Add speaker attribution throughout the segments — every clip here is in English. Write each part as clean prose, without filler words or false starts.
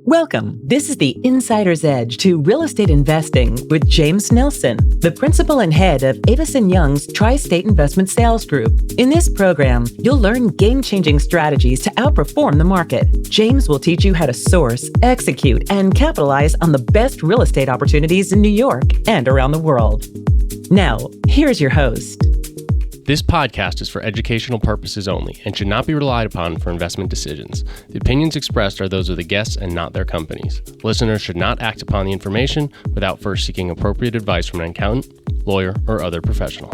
Speaker 1: Welcome. This is the Insider's Edge to Real Estate Investing with James Nelson, the principal and head of Avison Young's Tri-State Investment Sales Group. In this program, you'll learn game-changing strategies to outperform the market. James will teach you how to source, execute, and capitalize on the best real estate opportunities in New York and around the world. Now, here's your host.
Speaker 2: This podcast is for educational purposes only and should not be relied upon for investment decisions. The opinions expressed are those of the guests and not their companies. Listeners should not act upon the information without first seeking appropriate advice from an accountant, lawyer, or other professional.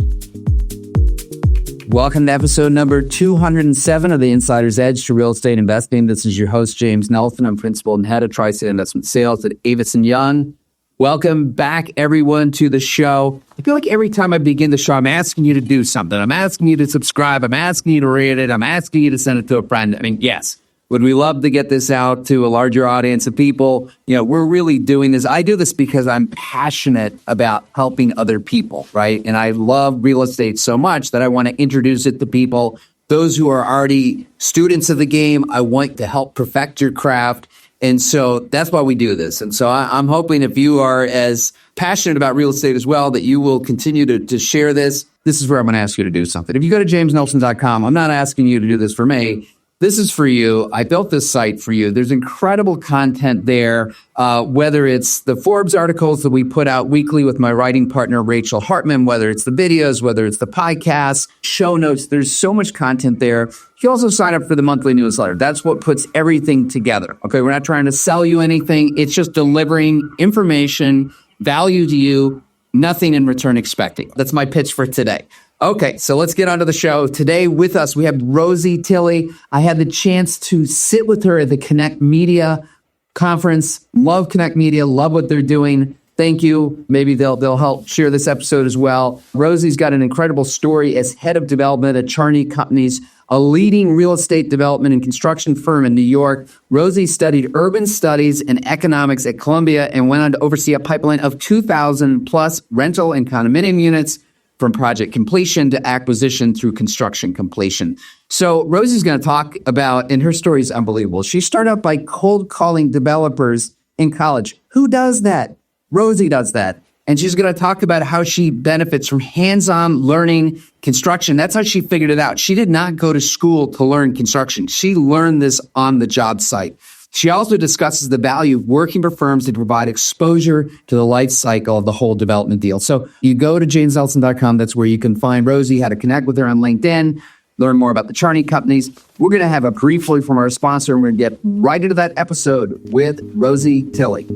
Speaker 3: Welcome to episode number 207 of the Insider's Edge to Real Estate Investing. This is your host, James Nelson. I'm principal and head of Tri-State Investment Sales at Avison Young. Welcome back, everyone, to the show. I feel like every time I begin the show, I'm asking you to do something. I'm asking you to subscribe. I'm asking you to rate it. I'm asking you to send it to a friend. I mean, yes, would we love to get this out to a larger audience of people? You know, we're really doing this. I do this because I'm passionate about helping other people, right? And I love real estate so much that I want to introduce it to people. Those who are already students of the game, I want to help perfect your craft. And so that's why we do this. And so I'm hoping if you are as passionate about real estate as well, that you will continue to share this. This is where I'm going to ask you to do something. If you go to jamesnelson.com, I'm not asking you to do this for me. This is for you. I built this site for you. There's incredible content there, whether it's the Forbes articles that we put out weekly with my writing partner, Rachel Hartman, whether it's the videos, whether it's the podcasts, show notes. There's so much content there. You also sign up for the monthly newsletter. That's what puts everything together. Okay, we're not trying to sell you anything. It's just delivering information, value to you, nothing in return expecting. That's my pitch for today. Okay, so let's get on to the show. Today with us, we have Rosie Tilley. I had the chance to sit with her at the Connect Media conference. Love Connect Media, love what they're doing. Thank you. Maybe they'll help share this episode as well. Rosie's got an incredible story as head of development at Charney Companies, a leading real estate development and construction firm in New York. Rosie studied urban studies and economics at Columbia and went on to oversee a pipeline of 2,000 plus rental and condominium units from project completion to acquisition through construction completion. So Rosie's going to talk about, and her story is unbelievable. She started out by cold calling developers in college. Who does that? Rosie does that. And she's going to talk about how she benefits from hands-on learning construction. That's how she figured it out. She did not go to school to learn construction. She learned this on the job site. She also discusses the value of working for firms to provide exposure to the life cycle of the whole development deal. So you go to jamesnelson.com. That's where you can find Rosie, how to connect with her on LinkedIn, learn more about the Charney Companies. We're going to have a brief word from our sponsor, and we're going to get right into that episode with Rosie Tilley.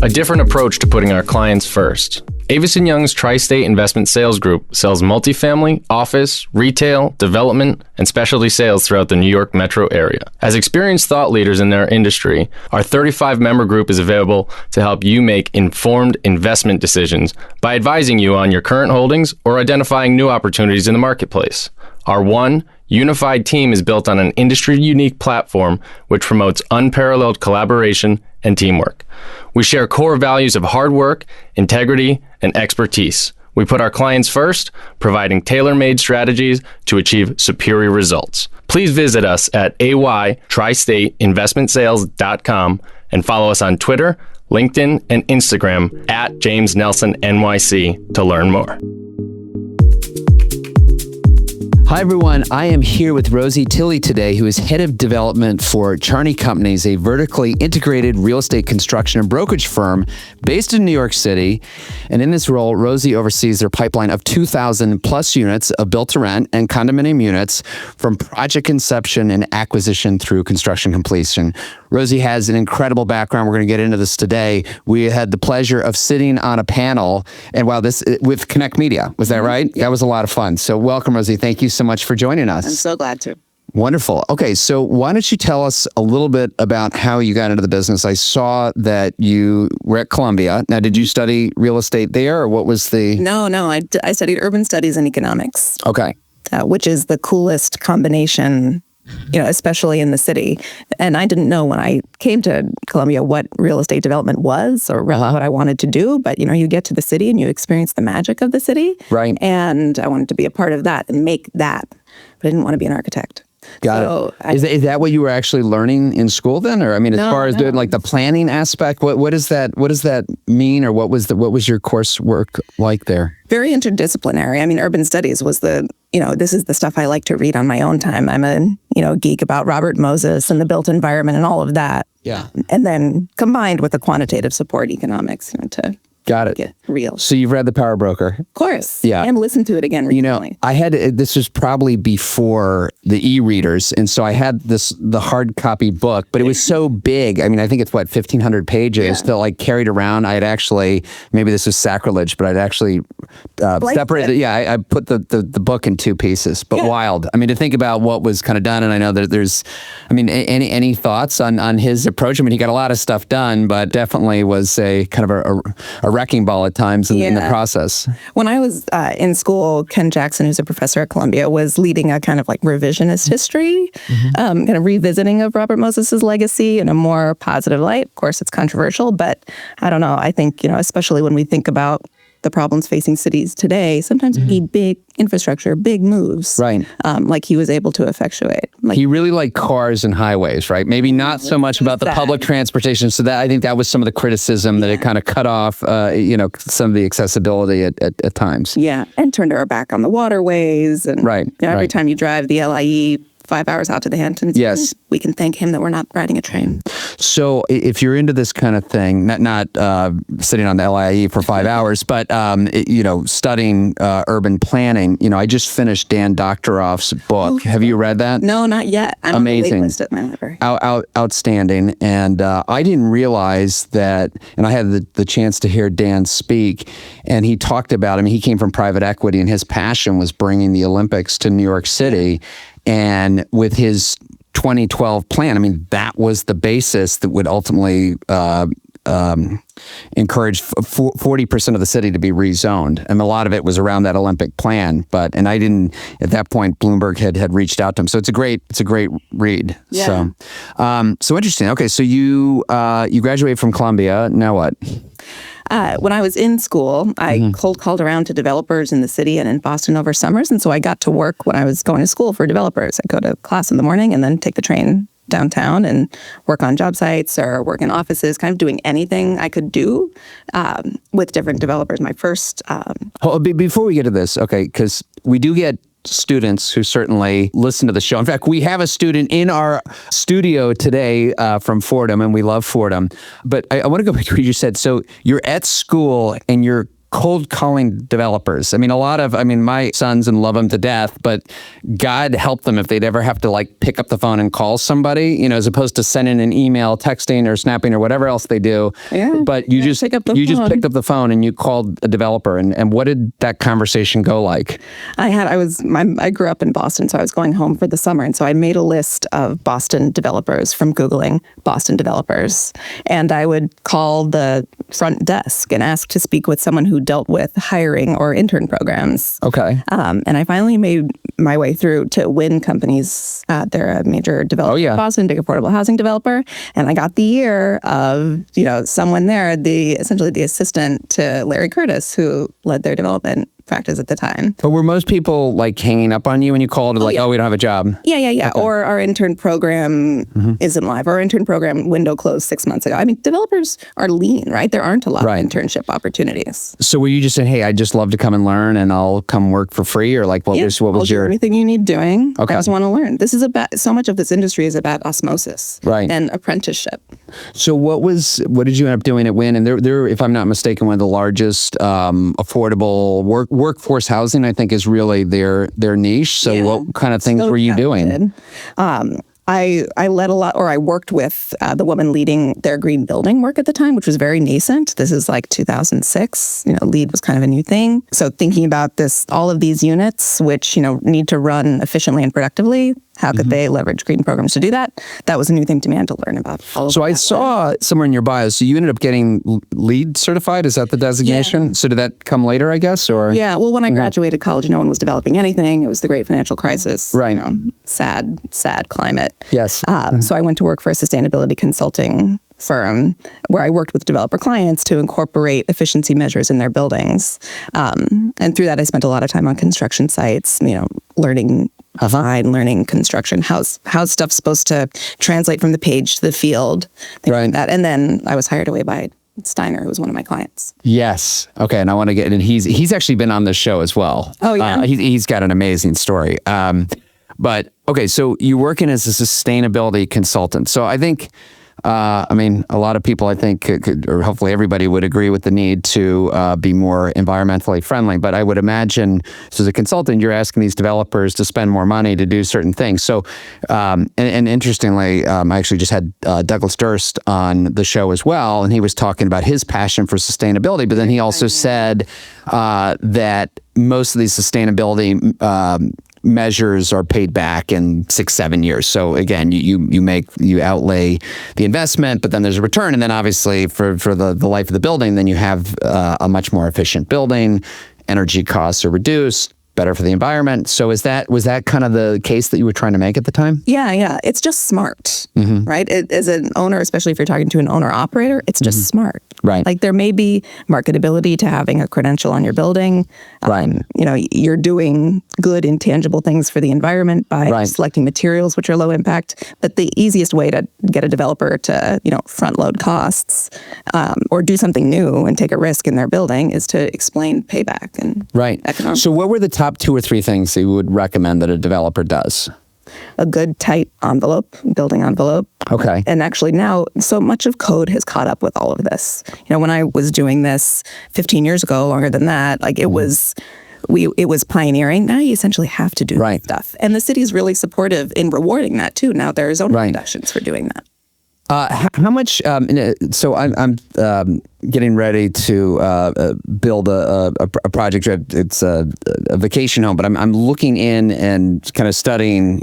Speaker 2: A different approach to putting our clients first. Avison Young's Tri-State Investment Sales Group sells multifamily, office, retail, development, and specialty sales throughout the New York metro area. As experienced thought leaders in their industry, our 35-member group is available to help you make informed investment decisions by advising you on your current holdings or identifying new opportunities in the marketplace. Our one unified team is built on an industry-unique platform which promotes unparalleled collaboration and teamwork. We share core values of hard work, integrity, and expertise. We put our clients first, providing tailor-made strategies to achieve superior results. Please visit us at aytristateinvestmentsales.com and follow us on Twitter, LinkedIn, and Instagram at JamesNelsonNYC to learn more.
Speaker 3: Hi, everyone. I am here with Rosie Tilley today, who is head of development for Charney Companies, a vertically integrated real estate construction and brokerage firm based in New York City. And in this role, Rosie oversees their pipeline of 2,000 plus units of built-to-rent and condominium units from project conception and acquisition through construction completion. Rosie has an incredible background. We're going to get into this today. We had the pleasure of sitting on a panel and with Connect Media. Was that right? That was a lot of fun. So welcome, Rosie. Thank you so much for joining us.
Speaker 4: I'm so glad to.
Speaker 3: Wonderful. Okay, so why don't you tell us a little bit about how you got into the business? I saw that you were at Columbia. Now, did you study real estate there, or what was the...
Speaker 4: No, I studied urban studies and economics.
Speaker 3: Okay.
Speaker 4: Which is the coolest combination, especially in the city. And I didn't know when I came to Columbia what real estate development was or what I wanted to do. But, you get to the city and you experience the magic of the city.
Speaker 3: Right.
Speaker 4: And I wanted to be a part of that and make that. But I didn't want to be an architect.
Speaker 3: Got it. Is that what you were actually learning in school then? Or I mean, as far as doing like the planning aspect, what does that mean? Or what was your coursework like there?
Speaker 4: Very interdisciplinary. I mean, urban studies was this is the stuff I like to read on my own time. I'm a, geek about Robert Moses and the built environment and all of that.
Speaker 3: Yeah.
Speaker 4: And then combined with the quantitative support economics, to
Speaker 3: Got it.
Speaker 4: get real.
Speaker 3: So you've read The Power Broker.
Speaker 4: Of course.
Speaker 3: Yeah.
Speaker 4: And listened to it again recently.
Speaker 3: This was probably before the e-readers. And so I had the hard copy book, but it was so big. I mean, I think it's 1,500 pages that like carried around. I had actually, maybe this was sacrilege, but I'd actually separated. Yeah. I put the book in two pieces, but wild. I mean, to think about what was kind of done. And I know that there's, any thoughts on his approach? I mean, he got a lot of stuff done, but definitely was a kind of a wrecking ball at times in the process.
Speaker 4: When I was in school, Ken Jackson, who's a professor at Columbia, was leading a kind of like revisionist history, kind of revisiting of Robert Moses's legacy in a more positive light. Of course, it's controversial, but I don't know. I think, especially when we think about the problems facing cities today, sometimes we need big infrastructure, big moves.
Speaker 3: Right.
Speaker 4: Like he was able to effectuate.
Speaker 3: He really liked cars and highways, right? Maybe not so much about the public transportation. So I think that was some of the criticism that it kind of cut off, some of the accessibility at times.
Speaker 4: Yeah. And turned our back on the waterways. And every time you drive the LIE 5 hours out to the Hamptons, we can thank him that we're not riding a train.
Speaker 3: So if you're into this kind of thing, not sitting on the LIE for 5 hours, but studying urban planning, I just finished Dan Doctoroff's book. Have you read that?
Speaker 4: No, not yet. I'm
Speaker 3: amazing.
Speaker 4: On the wait list at my library.
Speaker 3: Outstanding. And I didn't realize that, and I had the chance to hear Dan speak, and he talked about, he came from private equity, and his passion was bringing the Olympics to New York City. And with his 2012 plan, that was the basis that would ultimately encourage 40% of the city to be rezoned. And a lot of it was around that Olympic plan. And I didn't, at that point, Bloomberg had reached out to him. So it's a great read.
Speaker 4: Yeah.
Speaker 3: So interesting. Okay. So you graduated from Columbia. Now what?
Speaker 4: When I was in school, I cold called around to developers in the city and in Boston over summers. And so I got to work when I was going to school for developers. I'd go to class in the morning and then take the train downtown and work on job sites or work in offices, kind of doing anything I could do with different developers. My first...
Speaker 3: Before we get to this, okay, because we do get students who certainly listen to the show. In fact, we have a student in our studio today from Fordham, and we love Fordham. But I want to go back to what you said. So you're at school and you're cold calling developers. My sons and love them to death, but God help them if they'd ever have to pick up the phone and call somebody, as opposed to sending an email, texting or snapping or whatever else they do.
Speaker 4: Yeah.
Speaker 3: But you just picked up the phone and you called a developer. And what did that conversation go like?
Speaker 4: I grew up in Boston, so I was going home for the summer. And so I made a list of Boston developers from Googling Boston developers. And I would call the front desk and ask to speak with someone who dealt with hiring or intern programs.
Speaker 3: Okay.
Speaker 4: And I finally made my way through to Wynn Companies. They're a major developer in Boston, big affordable housing developer. And I got the ear of, someone there, essentially the assistant to Larry Curtis, who led their development practice at the time.
Speaker 3: But were most people hanging up on you when you called we don't have a job?
Speaker 4: Yeah. Okay. Or our intern program isn't live. Our intern program window closed 6 months ago. Developers are lean, right? There aren't a lot of internship opportunities.
Speaker 3: So were you just saying, hey, I'd just love to come and learn and I'll come work for free? Or what was your...
Speaker 4: Anything you need doing. Okay. I just want to learn. This is so much of this industry is about osmosis and apprenticeship. So
Speaker 3: what did you end up doing at Wynn? And they're, if I'm not mistaken, one of the largest affordable workforce housing, I think, is really their niche. So what kind of things were you doing?
Speaker 4: I led a lot, or I worked with the woman leading their green building work at the time, which was very nascent. This is 2006. LEED was kind of a new thing. So thinking about all of these units, which, need to run efficiently and productively, how could they leverage green programs to do that? That was a new thing to me and to learn about.
Speaker 3: So I saw somewhere in your bio, so you ended up getting LEED certified. Is that the designation? Yeah. So did that come later, I guess? Or
Speaker 4: yeah, well, when I graduated college, no one was developing anything. It was the great financial crisis.
Speaker 3: Right.
Speaker 4: Sad climate.
Speaker 3: Yes.
Speaker 4: So I went to work for a sustainability consulting firm where I worked with developer clients to incorporate efficiency measures in their buildings. And through that, I spent a lot of time on construction sites, learning fine learning construction, how's stuff supposed to translate from the page to the field, things like that. And then I was hired away by Steiner, who was one of my clients.
Speaker 3: Yes. Okay. And I want to get, and he's actually been on this show as well.
Speaker 4: Oh, yeah.
Speaker 3: He's got an amazing story. But okay, so you're working as a sustainability consultant. So I think, a lot of people, I think, could, or hopefully everybody would agree with the need to be more environmentally friendly. But I would imagine, so as a consultant, you're asking these developers to spend more money to do certain things. So, and interestingly, I actually just had Douglas Durst on the show as well, and he was talking about his passion for sustainability. But then he also said that most of these sustainability measures are paid back in 6-7 years. So again, you outlay the investment, but then there's a return, and then obviously for the life of the building, then you have a much more efficient building. Energy costs are reduced, better for the environment. So was that kind of the case that you were trying to make at the time?
Speaker 4: Yeah. It's just smart, right? As an owner, especially if you're talking to an owner operator, it's just smart.
Speaker 3: Right.
Speaker 4: Like there may be marketability to having a credential on your building.
Speaker 3: Right.
Speaker 4: You're doing good intangible things for the environment by selecting materials which are low impact. But the easiest way to get a developer to, front load costs or do something new and take a risk in their building is to explain payback and economics.
Speaker 3: So what were the top 2 or 3 things that you would recommend that a developer does?
Speaker 4: A good tight building envelope.
Speaker 3: Okay.
Speaker 4: And actually now so much of code has caught up with all of this. When I was doing this 15 years ago, longer than that, like it was pioneering. Now you essentially have to do stuff. And the city's really supportive in rewarding that too. Now there are zoning reductions for doing that.
Speaker 3: How much? So I'm getting ready to build a project. It's a vacation home, but I'm looking in and kind of studying.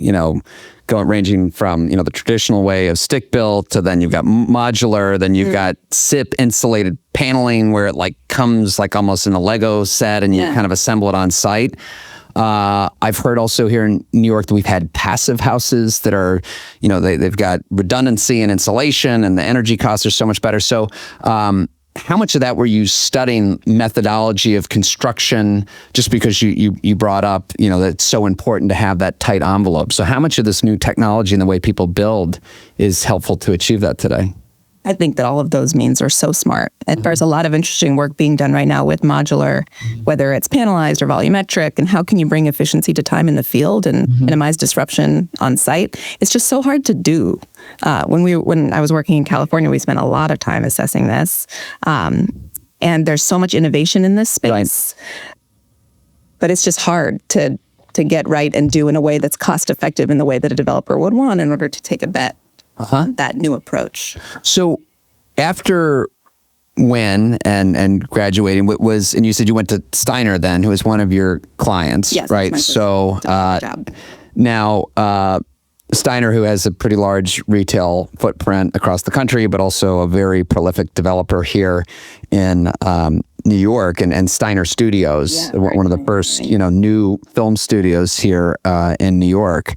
Speaker 3: Ranging from the traditional way of stick built to then you've got modular, then you've got SIP insulated paneling where it like comes like almost in a Lego set and you kind of assemble it on site. I've heard also here in New York that we've had passive houses that are, they've got redundancy and insulation and the energy costs are so much better. So, how much of that were you studying methodology of construction just because you brought up, that it's so important to have that tight envelope? So how much of this new technology and the way people build is helpful to achieve that today?
Speaker 4: I think that all of those means are so smart. And there's a lot of interesting work being done right now with modular, whether it's panelized or volumetric, and how can you bring efficiency to time in the field and minimize disruption on site. It's just so hard to do. When I was working in California, we spent a lot of time assessing this. And there's so much innovation in this space. But it's just hard to get right and do in a way that's cost effective in the way that a developer would want in order to take a bet. That new approach.
Speaker 3: So after and graduating, and you said you went to Steiner then, who was one of your clients,
Speaker 4: yes,
Speaker 3: right? So now Steiner, who has a pretty large retail footprint across the country, but also a very prolific developer here in New York, and Steiner Studios, one of the first new film studios here in New York.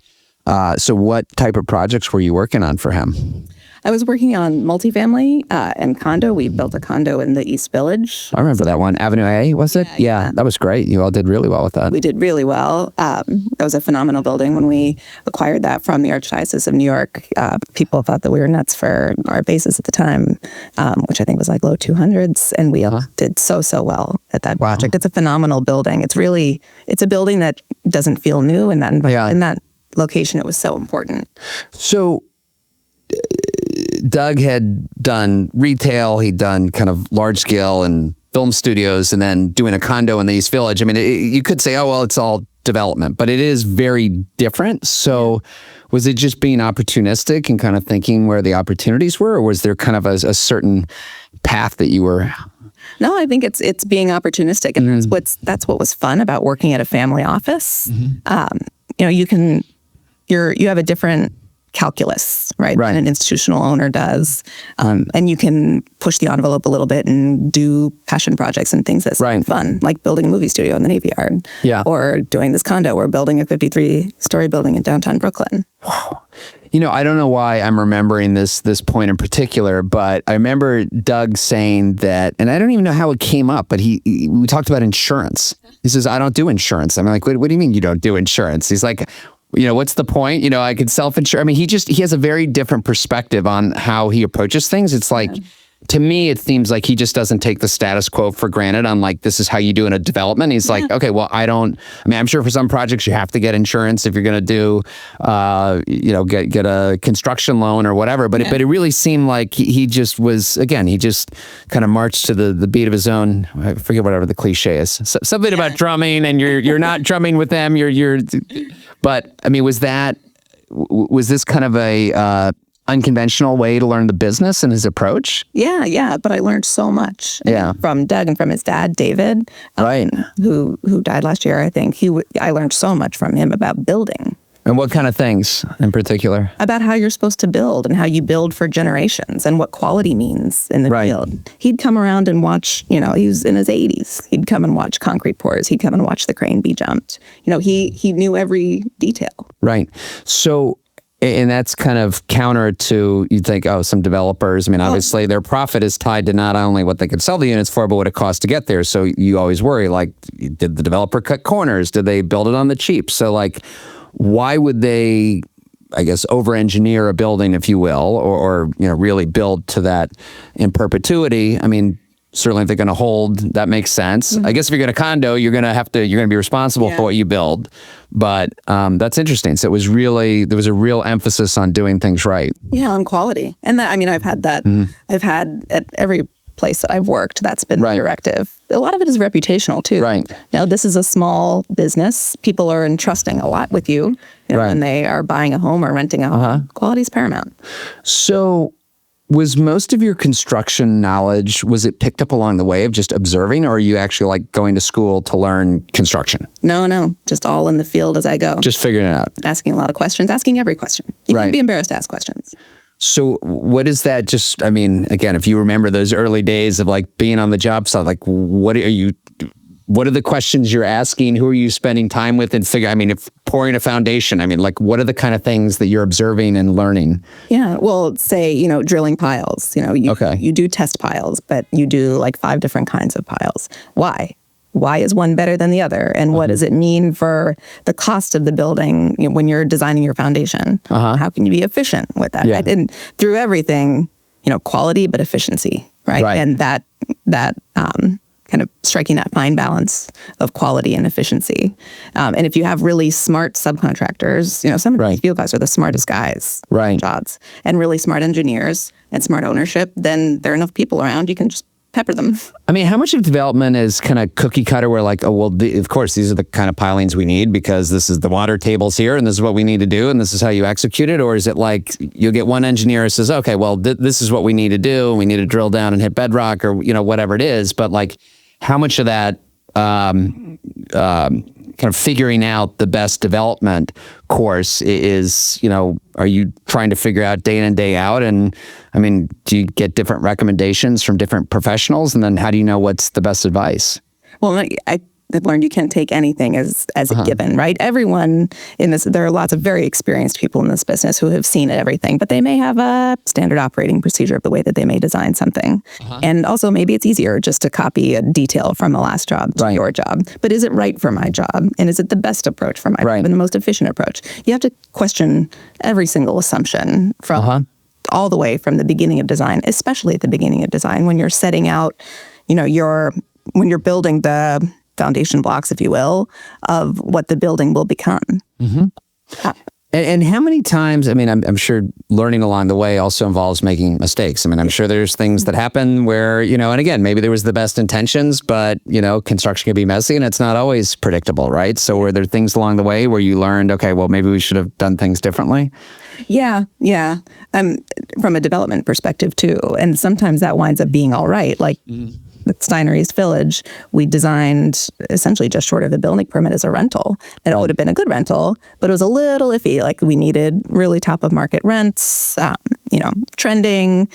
Speaker 3: So what type of projects were you working on for him?
Speaker 4: I was working on multifamily and condo. We built a condo in the East Village.
Speaker 3: I remember that one. Avenue A, was it? Yeah, that was great. You all did really well with that.
Speaker 4: We did really well. That was a phenomenal building. When we acquired that from the Archdiocese of New York, people thought that we were nuts for our basis at the time, which I think was like low 200s. And we all did so well at that project. It's a phenomenal building. It's a building that doesn't feel new in that location. It was so important.
Speaker 3: So Doug had done retail, he'd done kind of large scale and film studios, and then doing a condo in the East Village. I mean, you could say, oh, well, it's all development, but it is very different. So was it just being opportunistic and kind of thinking where the opportunities were, or was there kind of a certain path that you were...
Speaker 4: No, I think it's being opportunistic, and that's what was fun about working at a family office. You have a different calculus, right? Than an institutional owner does. And you can push the envelope a little bit and do passion projects and things that's fun, like building a movie studio in the Navy Yard. Yeah. Or doing this condo or building a 53-story building in downtown Brooklyn.
Speaker 3: Wow. I don't know why I'm remembering this point in particular, but I remember Doug saying that, and I don't even know how it came up, but we talked about insurance. He says, I don't do insurance. I'm like, what do you mean you don't do insurance? He's like, what's the point? I could self-insure. I mean, he has a very different perspective on how he approaches things. It's like, to me, it seems like he just doesn't take the status quo for granted on like, this is how you do in a development. He's like, okay, well, I'm sure for some projects you have to get insurance if you're going to do, get a construction loan or whatever. But it really seemed like he just kind of marched to the beat of his own. I forget whatever the cliche is. Something about drumming, and you're not drumming with them. But I mean, was this kind of a unconventional way to learn the business and his approach?
Speaker 4: Yeah. But I learned so much from Doug and from his dad, David,
Speaker 3: right,
Speaker 4: who died last year, I think. I learned so much from him about building.
Speaker 3: And what kind of things in particular?
Speaker 4: About how you're supposed to build and how you build for generations and what quality means in the field. He'd come around and watch, he was in his 80s. He'd come and watch concrete pours. He'd come and watch the crane be jumped. He knew every detail.
Speaker 3: Right. So, and that's kind of counter to, you think, some developers, I mean, obviously their profit is tied to not only what they could sell the units for, but what it costs to get there. So you always worry, like, did the developer cut corners? Did they build it on the cheap? So like, why would they, I guess, over-engineer a building, if you will, or really build to that in perpetuity? I mean, certainly if they're going to hold, that makes sense. I guess if you're going to condo, you're going to be responsible for what you build. But that's interesting. So there was a real emphasis on doing things right.
Speaker 4: Yeah, on quality. And that, I've had that. I've had at every place that I've worked, that's been the directive. A lot of it is reputational too.
Speaker 3: Right.
Speaker 4: This is a small business. People are entrusting a lot with you, when they are buying a home or renting a home. Quality is paramount.
Speaker 3: So, was most of your construction knowledge, was it picked up along the way of just observing, or are you actually like going to school to learn construction?
Speaker 4: No, just all in the field as I go.
Speaker 3: Just figuring it out.
Speaker 4: Asking a lot of questions, asking every question. You can't be embarrassed to ask questions.
Speaker 3: So what is that again, if you remember those early days of like being on the job site, like what are the questions you're asking? Who are you spending time with? And if pouring a foundation, like what are the kind of things that you're observing and learning?
Speaker 4: Yeah, well, say, drilling piles. You do test piles, but you do like 5 different kinds of piles. Why? Why is one better than the other? And what does it mean for the cost of the building when you're designing your foundation? How can you be efficient with that?
Speaker 3: Yeah.
Speaker 4: And through everything, quality, but efficiency, right? And that kind of striking that fine balance of quality and efficiency. And if you have really smart subcontractors, some of these field guys are the smartest guys in jobs, and really smart engineers and smart ownership, then there are enough people around, you can just pepper them.
Speaker 3: How much of development is kind of cookie cutter where like, of course, these are the kind of pilings we need because this is the water tables here and this is what we need to do and this is how you execute it? Or is it like you'll get one engineer who says, okay, well, this is what we need to do. We need to drill down and hit bedrock or, whatever it is. But like, how much of that kind of figuring out the best development course is, are you trying to figure out day in and day out? And do you get different recommendations from different professionals? And then how do you know what's the best advice?
Speaker 4: Well, I've learned you can't take anything as a given, right? Everyone in this, there are lots of very experienced people in this business who have seen everything, but they may have a standard operating procedure of the way that they may design something. And also maybe it's easier just to copy a detail from the last job to your job. But is it right for my job? And is it the best approach for my job and the most efficient approach? You have to question every single assumption from all the way from the beginning of design, especially at the beginning of design when you're setting out, when you're building the foundation blocks, if you will, of what the building will become.
Speaker 3: And how many times, I'm sure learning along the way also involves making mistakes. I'm sure there's things that happen where, and again, maybe there was the best intentions, but, construction can be messy and it's not always predictable, right? So were there things along the way where you learned, okay, well, maybe we should have done things differently?
Speaker 4: Yeah. From a development perspective too. And sometimes that winds up being all right. Like, at Steiner East Village, we designed essentially just short of a building permit as a rental. And it would have been a good rental, but it was a little iffy. Like we needed really top of market rents, trending.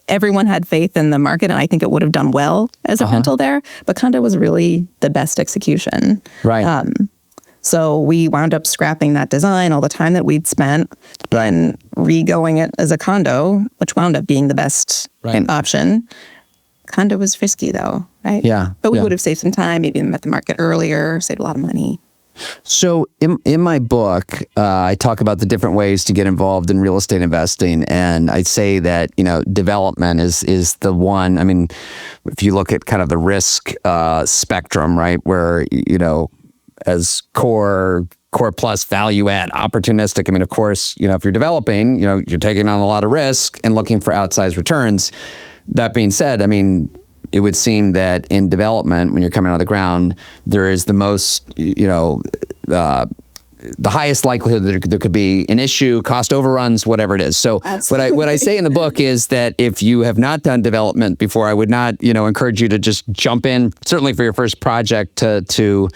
Speaker 4: Everyone had faith in the market, and I think it would have done well as a rental there. But condo was really the best execution. So we wound up scrapping that design, all the time that we'd spent, and re-going it as a condo, which wound up being the best option. Condo was risky though, right?
Speaker 3: Yeah.
Speaker 4: But we would have saved some time, maybe met the market earlier, saved a lot of money.
Speaker 3: So in my book, I talk about the different ways to get involved in real estate investing. And I say that, development is the one. I mean, if you look at kind of the risk spectrum, right, where, as core plus value add, opportunistic. I mean, of course, if you're developing, you're taking on a lot of risk and looking for outsized returns. That being said, I mean, it would seem that in development, when you're coming out of the ground, there is the most, the highest likelihood that there could be an issue, cost overruns, whatever it is. So what I say in the book is that if you have not done development before, I would not, encourage you to just jump in, certainly for your first project to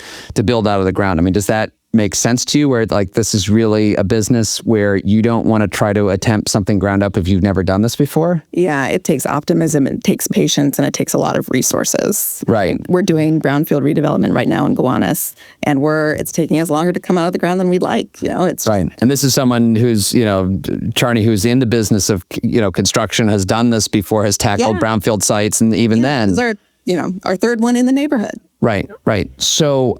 Speaker 3: build out of the ground. I mean, does that make sense to you, where like this is really a business where you don't want to try to attempt something ground up if you've never done this before?
Speaker 4: Yeah, it takes optimism, it takes patience, and it takes a lot of resources.
Speaker 3: Right.
Speaker 4: We're doing brownfield redevelopment right now in Gowanus, and it's taking us longer to come out of the ground than we'd like. It's
Speaker 3: right. And this is someone who's, Charney, who's in the business of, construction, has done this before, has tackled brownfield sites, and even then.
Speaker 4: This is our third one in the neighborhood.
Speaker 3: Right. So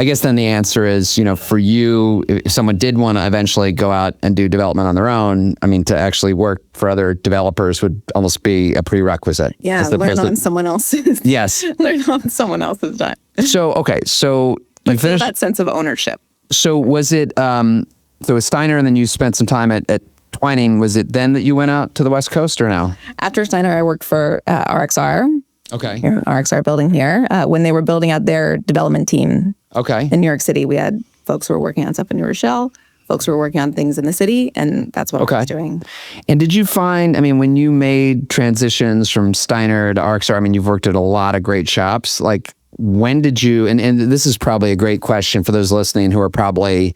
Speaker 3: I guess then the answer is, for you, if someone did want to eventually go out and do development on their own, I mean, to actually work for other developers would almost be a prerequisite.
Speaker 4: Yeah, learn on someone else's.
Speaker 3: Yes.
Speaker 4: Learn on someone else's time.
Speaker 3: So, okay. So
Speaker 4: you finished that sense of ownership.
Speaker 3: So was it, so with Steiner, and then you spent some time at Twining, was it then that you went out to the West Coast or no?
Speaker 4: After Steiner, I worked for RXR.
Speaker 3: Okay.
Speaker 4: RXR building here. When they were building out their development team in New York City, we had folks who were working on stuff in New Rochelle, folks who were working on things in the city, and that's what I was doing. And
Speaker 3: did you find, I mean, when you made transitions from Steiner to RXR, I mean, you've worked at a lot of great shops, like when did you, and this is probably a great question for those listening who are probably,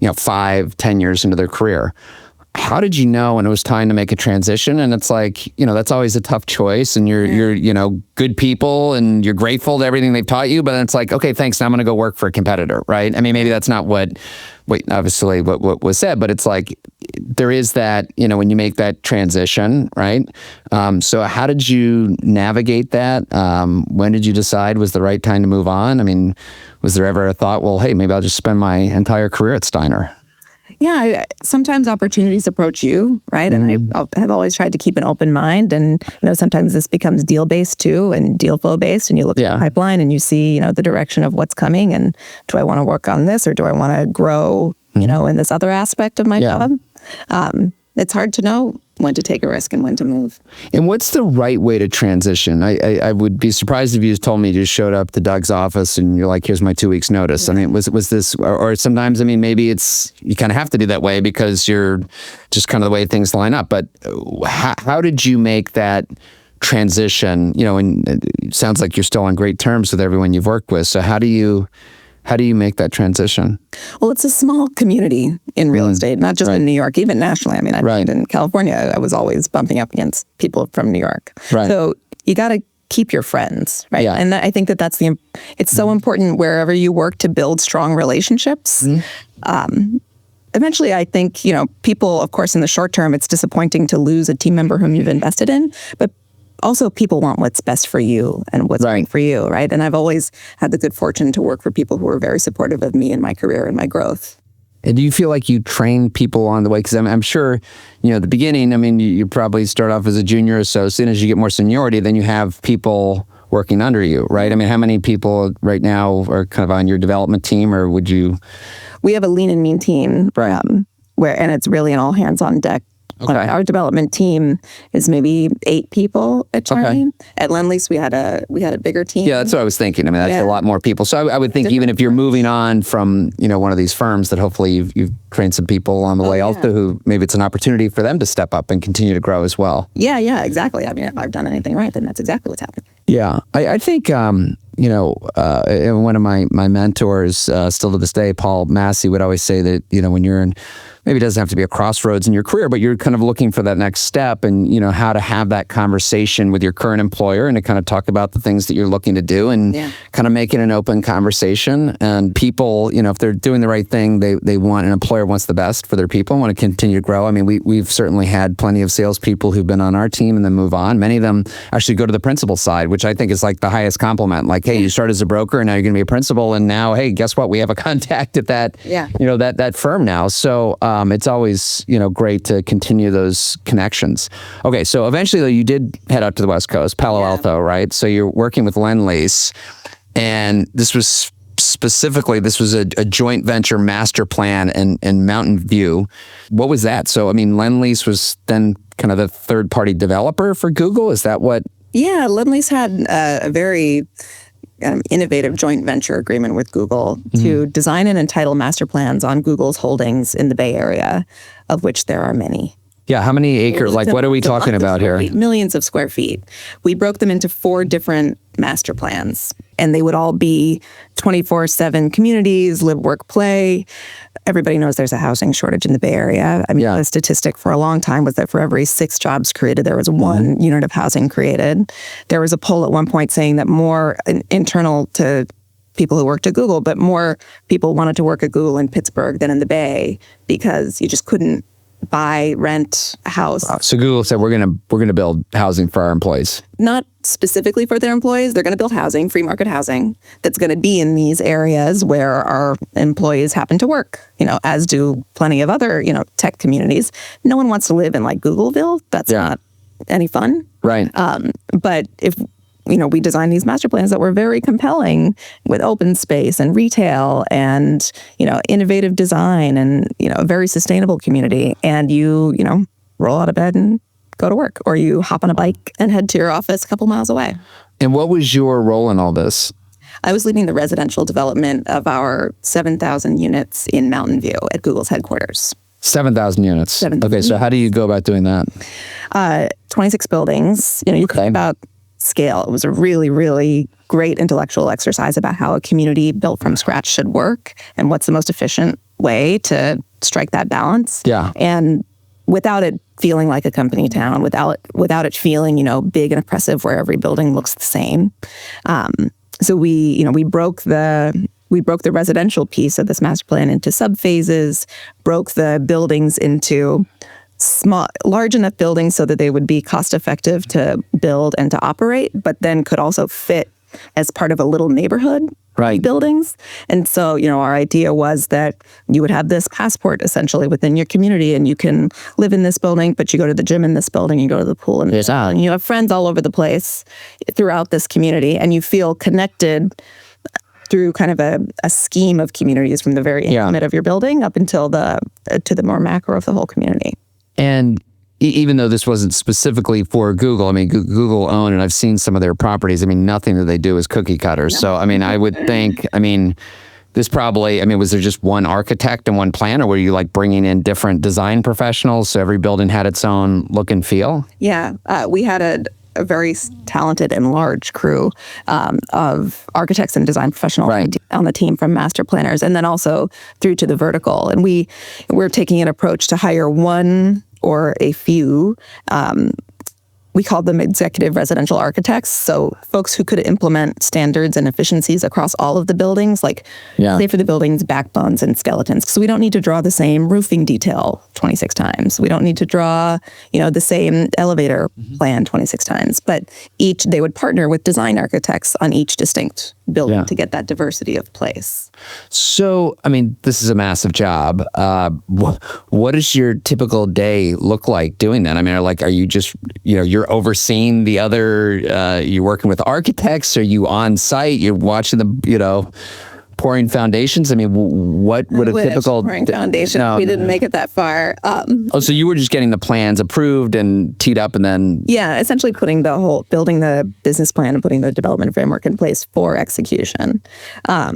Speaker 3: 5-10 years into their career. How did you know when it was time to make a transition? And it's like, that's always a tough choice, and you're good people and you're grateful to everything they've taught you, but then it's like, okay, thanks, now I'm going to go work for a competitor, right? I mean, maybe that's not obviously what was said, but it's like, there is that, when you make that transition, right? So how did you navigate that? When did you decide was the right time to move on? I mean, was there ever a thought, well, hey, maybe I'll just spend my entire career at Steiner?
Speaker 4: Yeah, sometimes opportunities approach you, right? And I have always tried to keep an open mind. And, sometimes this becomes deal-based too, and deal flow-based. And you look at the pipeline and you see, the direction of what's coming. And do I want to work on this, or do I want to grow, in this other aspect of my job? It's hard to know when to take a risk and when to move.
Speaker 3: And what's the right way to transition? I would be surprised if you just told me you just showed up to Doug's office and you're like, here's my 2 weeks notice. I mean, was this, or sometimes, I mean, maybe you kind of have to do that way because you're just kind of the way things line up. But how did you make that transition? And it sounds like you're still on great terms with everyone you've worked with. So how do you make that transition?
Speaker 4: Well, it's a small community in real estate, not just in New York, even nationally. I mean, in California, I was always bumping up against people from New York. Right. So you got to keep your friends, right? Yeah. And I think that's it's so important wherever you work to build strong relationships. Eventually, I think, people, of course, in the short term, it's disappointing to lose a team member whom you've invested in, but also people want what's best for you and what's right for you, right? And I've always had the good fortune to work for people who are very supportive of me and my career and my growth.
Speaker 3: And do you feel like you train people on the way? Because I'm sure, at the beginning, I mean, you probably start off as a junior or so. As soon as you get more seniority, then you have people working under you, right? I mean, how many people right now are kind of on your development team, or would you?
Speaker 4: We have a lean and mean team, and it's really an all hands on deck. Okay. Our development team is maybe 8 people at Charney. Okay. At Lendlease, we had a bigger team.
Speaker 3: Yeah, that's what I was thinking. I mean, that's a lot more people. So I would think even if you're moving on from one of these firms, that hopefully you've trained some people on the way also who maybe it's an opportunity for them to step up and continue to grow as well.
Speaker 4: Yeah, exactly. I mean, if I've done anything right, then that's exactly what's happening.
Speaker 3: Yeah, I think one of my mentors still to this day, Paul Massey, would always say that when you're in, maybe it doesn't have to be a crossroads in your career, but you're kind of looking for that next step, and how to have that conversation with your current employer and to kind of talk about the things that you're looking to do and kind of make it an open conversation. And people, if they're doing the right thing, they want, an employer wants the best for their people and want to continue to grow. I mean, we've certainly had plenty of salespeople who've been on our team and then move on. Many of them actually go to the principal side, which I think is like the highest compliment. Like hey, you started as a broker and now you're going to be a principal. And now, hey, guess what? We have a contact at that, that firm now. So it's always, great to continue those connections. Okay. So eventually though, you did head out to the West Coast, Palo Alto, right? So you're working with Lend-Lease, and this was a joint venture master plan in Mountain View. What was that? So, Lend-Lease was then kind of the third-party developer for Google? Is that what?
Speaker 4: Yeah, Lend-Lease had a very innovative joint venture agreement with Google to design and entitle master plans on Google's holdings in the Bay Area, of which there are many.
Speaker 3: Yeah, how many acres? Like, what are we talking about here?
Speaker 4: Millions of square feet. We broke them into 4 different master plans, and they would all be 24/7 communities, live, work, play. Everybody knows there's a housing shortage in the Bay Area. The statistic for a long time was that for every 6 jobs created, there was 1 unit of housing created. There was a poll at one point saying that more internal to people who worked at Google, but more people wanted to work at Google in Pittsburgh than in the Bay because you just couldn't buy, rent a house.
Speaker 3: So Google said we're gonna build housing for our employees.
Speaker 4: Not specifically for their employees. They're going to build housing, free market housing, that's going to be in these areas where our employees happen to work. As do plenty of other tech communities. No one wants to live in like Googleville. That's not any fun.
Speaker 3: Right.
Speaker 4: But if we designed these master plans that were very compelling with open space and retail and, innovative design and, a very sustainable community. And you roll out of bed and go to work, or you hop on a bike and head to your office a couple miles away.
Speaker 3: And what was your role in all this?
Speaker 4: I was leading the residential development of our 7,000 units in Mountain View at Google's headquarters. 7,000
Speaker 3: units. 7,000. Okay, so how do you go about doing that?
Speaker 4: 26 buildings. You talk about scale. It was a really, really great intellectual exercise about how a community built from scratch should work and what's the most efficient way to strike that balance.
Speaker 3: Yeah.
Speaker 4: And without it feeling like a company town, without it feeling, big and oppressive where every building looks the same. So we broke the residential piece of this master plan into subphases, broke the buildings into large enough buildings so that they would be cost effective to build and to operate, but then could also fit as part of a little neighborhood buildings. And so, our idea was that you would have this passport essentially within your community, and you can live in this building, but you go to the gym in this building, you go to the pool in this building, and you have friends all over the place throughout this community, and you feel connected through kind of a scheme of communities from the very intimate of your building up until to the more macro of the whole community.
Speaker 3: And even though this wasn't specifically for Google, Google owned, and I've seen some of their properties, nothing that they do is cookie cutter. No. So, I would think, this probably, was there just one architect and one plan, or were you like bringing in different design professionals so every building had its own look and feel?
Speaker 4: Yeah, we had a very talented and large crew of architects and design professionals on the team, from master planners and then also through to the vertical. And we're taking an approach to hire one or a few. We called them executive residential architects. So folks who could implement standards and efficiencies across all of the buildings, say for the building's backbones and skeletons. So we don't need to draw the same roofing detail 26 times. We don't need to draw, the same elevator plan 26 times. But they would partner with design architects on each distinct building to get that diversity of place.
Speaker 3: So, this is a massive job. What does your typical day look like doing that? Are you just, you're overseeing the other, you're working with architects? Are you on site? You're watching them, pouring foundations? What would a typical...
Speaker 4: Pouring foundations. No. We didn't make it that far.
Speaker 3: So you were just getting the plans approved and teed up and then...
Speaker 4: Yeah, essentially building the business plan and putting the development framework in place for execution.
Speaker 3: How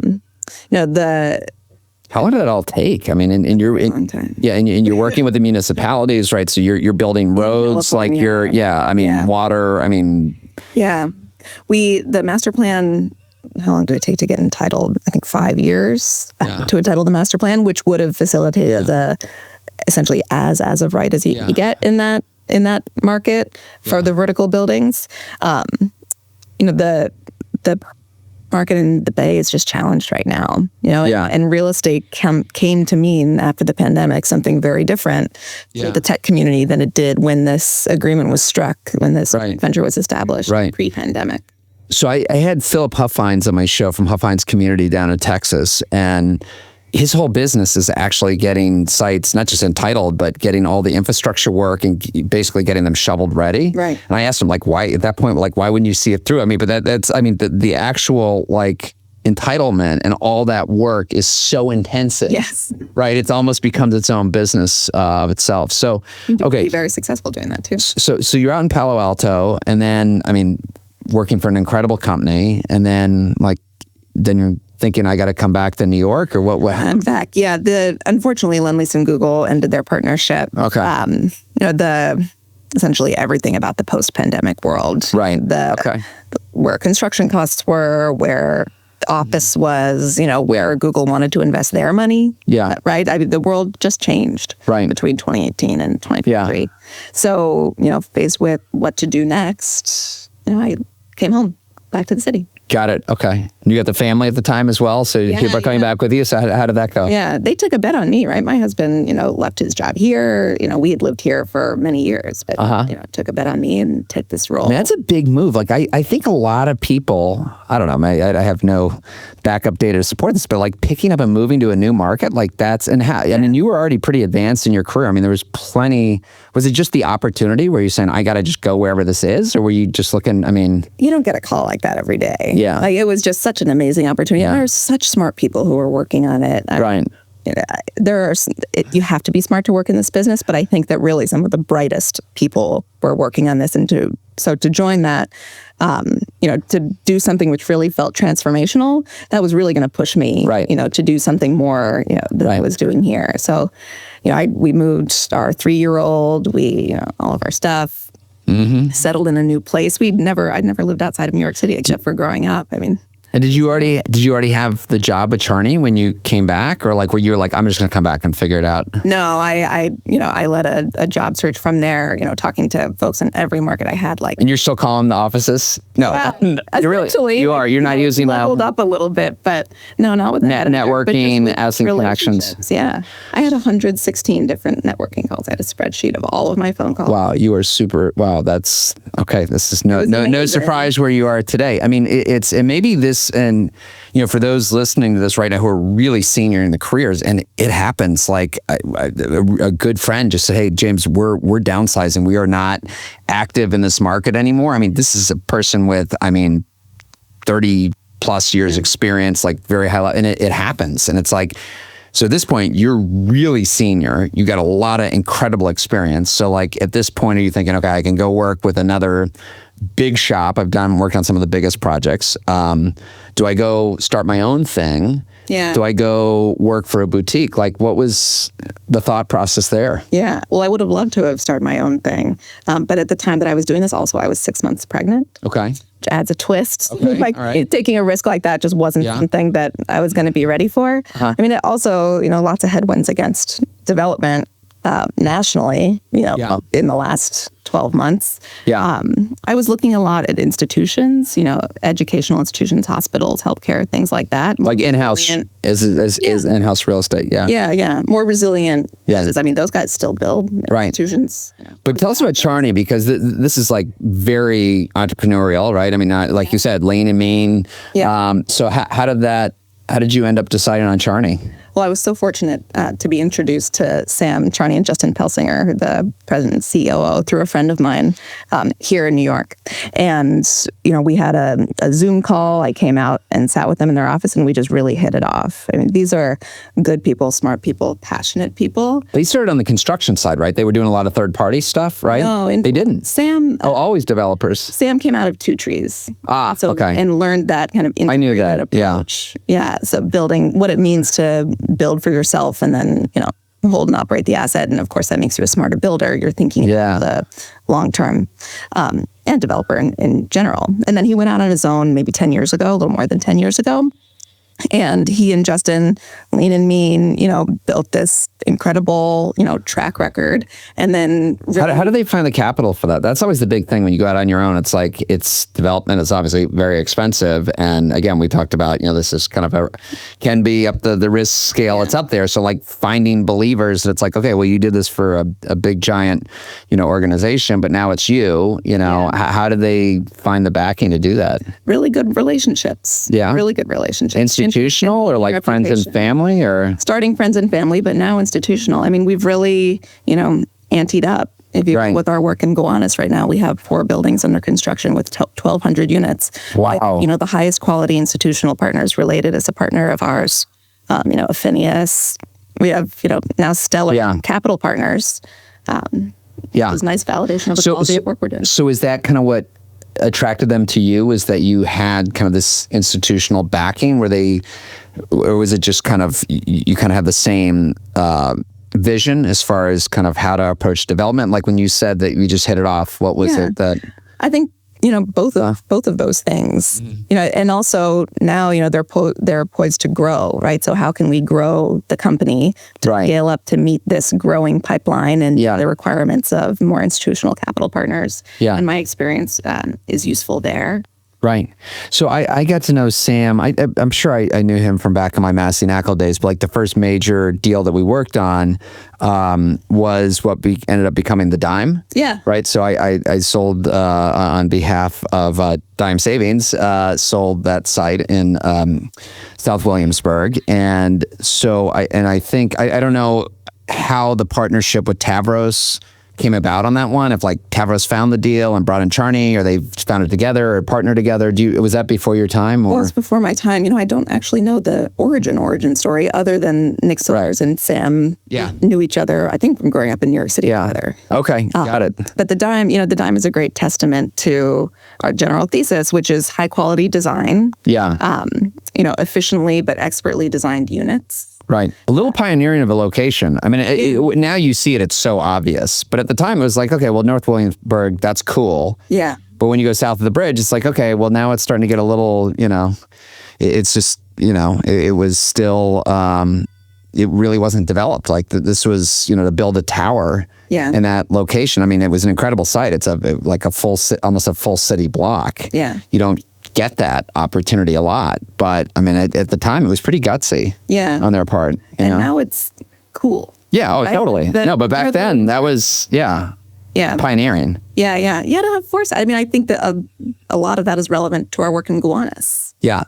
Speaker 3: long did that all take? Long time. Yeah, and you're working with the municipalities, right? So you're building roads, water.
Speaker 4: Yeah, the master plan. How long did it take to get entitled? I think 5 years to entitle the master plan, which would have facilitated essentially as of right as you get in that market for the vertical buildings. The market in the Bay is just challenged right now, and real estate came to mean after the pandemic something very different for the tech community than it did when this agreement was struck, when this venture was established pre-pandemic.
Speaker 3: So I had Philip Huffines on my show from Huffines Community down in Texas, and his whole business is actually getting sites, not just entitled, but getting all the infrastructure work and basically getting them shoveled ready.
Speaker 4: Right.
Speaker 3: And I asked him, like, why, at that point, like, why wouldn't you see it through? I mean, but the actual, like, entitlement and all that work is so intensive.
Speaker 4: Yes.
Speaker 3: Right. It's almost becomes its own business of itself. So, okay.
Speaker 4: Be very successful doing that too.
Speaker 3: So you're out in Palo Alto, and then, I mean, working for an incredible company, and then you're thinking, I got to come back to New York, or what?
Speaker 4: In fact, yeah. Unfortunately, Lend-Lease and Google ended their partnership.
Speaker 3: Okay.
Speaker 4: Essentially everything about the post-pandemic world.
Speaker 3: Right.
Speaker 4: Where construction costs were, where the office was, where Google wanted to invest their money.
Speaker 3: Yeah.
Speaker 4: Right. I mean, the world just changed.
Speaker 3: Right.
Speaker 4: Between 2018 and 2023. Yeah. So, faced with what to do next, I came home back to the city.
Speaker 3: Got it. Okay. You got the family at the time as well, so people are coming back with you. So how did that go?
Speaker 4: Yeah, they took a bet on me, right? My husband, left his job here. We had lived here for many years, but took a bet on me and took this role.
Speaker 3: Man, that's a big move. Like I think a lot of people, I don't know, I have no backup data to support this, but like picking up and moving to a new market, like that's, and how, I mean, you were already pretty advanced in your career. I mean, there was plenty. Was it just the opportunity where you're saying, I got to just go wherever this is? Or were you just looking, I mean.
Speaker 4: You don't get a call like that every day.
Speaker 3: Yeah.
Speaker 4: Like, it was just such an amazing opportunity. Yeah. There are such smart people who are working on it.
Speaker 3: Right.
Speaker 4: You have to be smart to work in this business, but I think that really some of the brightest people were working on this, and to join that, to do something which really felt transformational, that was really going to push me,
Speaker 3: right.
Speaker 4: To do something more, than I was doing here. So, we moved our 3-year-old, all of our stuff, settled in a new place. I'd never lived outside of New York City except for growing up. I mean.
Speaker 3: And did you already have the job at Charney when you came back, or like were you like, I'm just going to come back and figure it out?
Speaker 4: No, I led a job search from there. Talking to folks in every market I had.
Speaker 3: And you're still calling the offices? No, you are. You're not using that.
Speaker 4: Leveled up a little bit, but no, not with
Speaker 3: networking, asking connections.
Speaker 4: Yeah, I had 116 different networking calls. I had a spreadsheet of all of my phone calls.
Speaker 3: Wow, you are super. Wow, that's okay. This is no surprise where you are today. I mean, and maybe this. And for those listening to this right now who are really senior in the careers, and it happens, like a good friend just said, "Hey, James, we're downsizing. We are not active in this market anymore." I mean, this is a person with 30 plus years experience, like very high level, and it happens. And it's like, so at this point, you're really senior. You got a lot of incredible experience. So like at this point, are you thinking, okay, I can go work with another big shop? I've worked on some of the biggest projects. Do I go start my own thing?
Speaker 4: Yeah.
Speaker 3: Do I go work for a boutique? Like, what was the thought process there?
Speaker 4: Yeah. Well, I would have loved to have started my own thing. But at the time that I was doing this, also, I was 6 months pregnant.
Speaker 3: Okay.
Speaker 4: Which adds a twist.
Speaker 3: Okay.
Speaker 4: Taking a risk like that just wasn't something that I was going to be ready for.
Speaker 3: Uh-huh.
Speaker 4: I mean, it also, lots of headwinds against development nationally, in the last 12 months.
Speaker 3: Yeah.
Speaker 4: I was looking a lot at institutions, educational institutions, hospitals, healthcare, things like that.
Speaker 3: Like in-house is in-house real estate. Yeah.
Speaker 4: Yeah. More resilient.
Speaker 3: Yeah.
Speaker 4: I mean, those guys still build institutions.
Speaker 3: But tell us about Charney, because this is like very entrepreneurial, right? I mean, not like you said, Lane and Mean.
Speaker 4: Yeah.
Speaker 3: So how did you end up deciding on Charney?
Speaker 4: Well, I was so fortunate to be introduced to Sam Charney and Justin Pelsinger, the president and COO, through a friend of mine here in New York. And, we had a Zoom call. I came out and sat with them in their office, and we just really hit it off. I mean, these are good people, smart people, passionate people.
Speaker 3: They started on the construction side, right? They were doing a lot of third-party stuff, right?
Speaker 4: No,
Speaker 3: they didn't.
Speaker 4: Sam...
Speaker 3: always developers.
Speaker 4: Sam came out of Two Trees.
Speaker 3: Okay.
Speaker 4: And learned that kind of
Speaker 3: I knew that
Speaker 4: approach. Yeah. So building what it means to build for yourself, and then, hold and operate the asset. And of course, that makes you a smarter builder. You're thinking about the long-term and developer in general. And then he went out on his own maybe 10 years ago, a little more than 10 years ago. And he and Justin, lean and mean, built this incredible, track record. And then
Speaker 3: how do they find the capital for that? That's always the big thing when you go out on your own. It's like development is obviously very expensive. And again, we talked about, this is kind of can be up the risk scale. It's up there. So like finding believers that it's like, okay, well, you did this for a big giant, organization, but now it's you, how do they find the backing to do that?
Speaker 4: Really good relationships.
Speaker 3: Yeah.
Speaker 4: Really good relationships.
Speaker 3: Institutional or like friends and family or?
Speaker 4: Starting friends and family, but now institutional. I mean, we've really, anteed up. With our work in Gowanus right now, we have 4 buildings under construction with 1,200 units.
Speaker 3: Wow.
Speaker 4: The highest quality institutional partners. Related as a partner of ours. Affinius. We have, now stellar capital partners. It's nice validation of the quality of work we're doing.
Speaker 3: So is that kind of what attracted them to you, is that you had kind of this institutional backing? Or was it just kind of, you kind of have the same vision as far as kind of how to approach development? Like when you said that you just hit it off, what was it that?
Speaker 4: I think, both of those things, and also now, they're poised to grow, right? So how can we grow the company to scale up to meet this growing pipeline and the requirements of more institutional capital partners? Yeah. And my experience is useful there.
Speaker 3: Right. So I got to know Sam. I'm sure I knew him from back in my Massey Knackle days, but like the first major deal that we worked on was what ended up becoming the Dime.
Speaker 4: Yeah.
Speaker 3: Right. So I sold on behalf of Dime Savings, sold that site in South Williamsburg. And so I think, I don't know how the partnership with Tavros came about on that one, if like Tavros found the deal and brought in Charney, or they found it together or partnered together. Was that before your time? Or?
Speaker 4: Well, it's before my time. I don't actually know the origin story other than Nick Sellers and Sam knew each other, I think, from growing up in New York City together.
Speaker 3: Okay, got it.
Speaker 4: But the Dime, the Dime is a great testament to our general thesis, which is high quality design. Yeah. Efficiently but expertly designed units.
Speaker 3: Right. A little pioneering of a location. I mean, now you see it, it's so obvious. But at the time, it was like, okay, well, North Williamsburg, that's cool.
Speaker 4: Yeah.
Speaker 3: But when you go south of the bridge, it's like, okay, well, now it's starting to get a little, it's just, it was still, it really wasn't developed. Like this was, to build a tower in that location. I mean, it was an incredible site. It's almost a full city block. Yeah. You don't get that opportunity a lot, but I mean, at the time, it was pretty gutsy. On their part.
Speaker 4: And now it's cool.
Speaker 3: Yeah. Oh, right? Totally. But back then, that was pioneering.
Speaker 4: Yeah. No, of course. I mean, I think that a lot of that is relevant to our work in Gowanus.
Speaker 3: Yeah.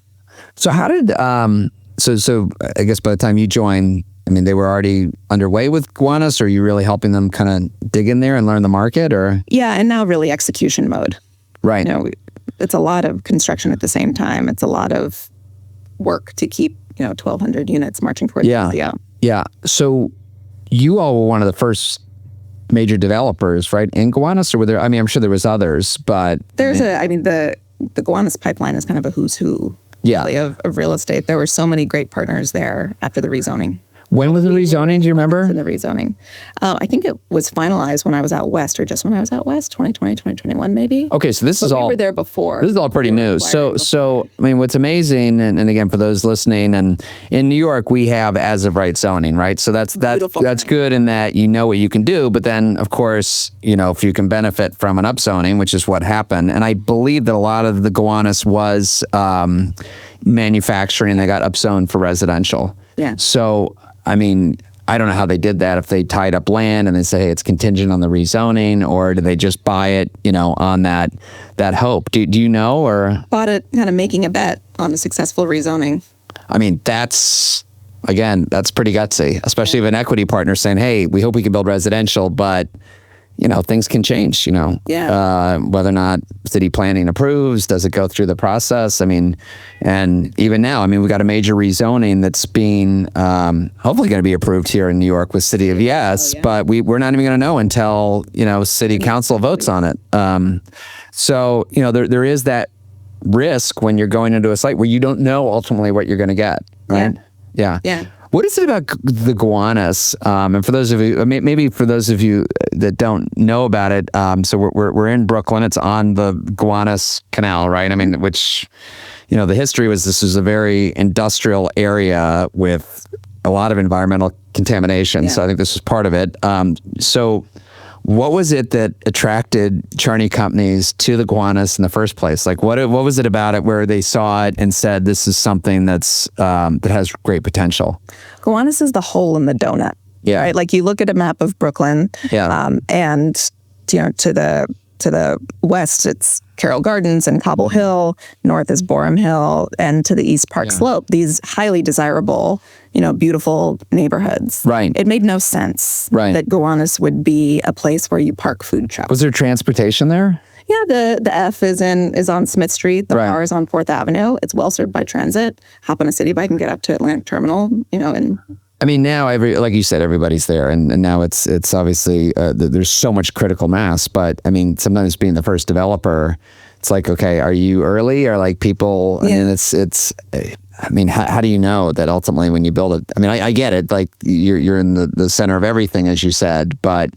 Speaker 3: So how did so I guess by the time you joined, I mean, they were already underway with Gowanus, or are you really helping them kind of dig in there and learn the market, or?
Speaker 4: Yeah, and now really execution mode.
Speaker 3: Right.
Speaker 4: It's a lot of construction at the same time. It's a lot of work to keep, 1,200 units marching towards the
Speaker 3: Yeah. So you all were one of the first major developers, right, in Gowanus, or were there? I mean, I'm sure there was others, but
Speaker 4: there's the Gowanus pipeline is kind of a who's who. Really, of real estate. There were so many great partners there after the rezoning.
Speaker 3: When was the rezoning? Do you remember?
Speaker 4: The rezoning. I think it was finalized when I was out west, or just when I was out west, 2020, 2021, maybe.
Speaker 3: Okay, so this is all...
Speaker 4: we were there before.
Speaker 3: This is all pretty new. So I mean, what's amazing, and again, for those listening, and in New York, we have as-of-right zoning, right? So that's good in that you know what you can do, but then, of course, if you can benefit from an upzoning, which is what happened, and I believe that a lot of the Gowanus was manufacturing, they got upzoned for residential. Yeah. So... I mean, I don't know how they did that, if they tied up land and they say, hey, it's contingent on the rezoning, or do they just buy it, on that hope? Do you know, or?
Speaker 4: Bought it kind of making a bet on a successful rezoning.
Speaker 3: I mean, that's pretty gutsy, especially if an equity partner saying, hey, we hope we can build residential, but things can change, whether or not city planning approves, does it go through the process? I mean, and even now, I mean, we got a major rezoning that's being hopefully going to be approved here in New York with City of Yes, but we're not even going to know until, City Council votes on it. So, there is that risk when you're going into a site where you don't know ultimately what you're going to get, right? Yeah. What is it about the Gowanus? And for those of you, maybe for those of you that don't know about it, so we're in Brooklyn. It's on the Gowanus Canal, right? I mean, which the history was this was a very industrial area with a lot of environmental contamination. So I think this was part of it. So what was it that attracted Charney Companies to the Gowanus in the first place? Like, what was it about it where they saw it and said, this is something that has great potential?
Speaker 4: Gowanus is the hole in the donut.
Speaker 3: Yeah.
Speaker 4: Right? Like, you look at a map of Brooklyn, and to the west, it's Carroll Gardens and Cobble Hill. North is Borum Hill, and to the east, Park Slope. These highly desirable, beautiful neighborhoods.
Speaker 3: Right.
Speaker 4: It made no sense that Gowanus would be a place where you park food trucks.
Speaker 3: Was there transportation there?
Speaker 4: Yeah, the F is on Smith Street. The R is on 4th Avenue. It's well served by transit. Hop on a city bike and get up to Atlantic Terminal. And
Speaker 3: I mean, now like you said, everybody's there, and now it's obviously there's so much critical mass. But I mean, sometimes being the first developer, it's like, okay, are you early, or like people? I mean, it's. I mean, how do you know that ultimately when you build it? I mean, I get it. Like you're in the center of everything, as you said, but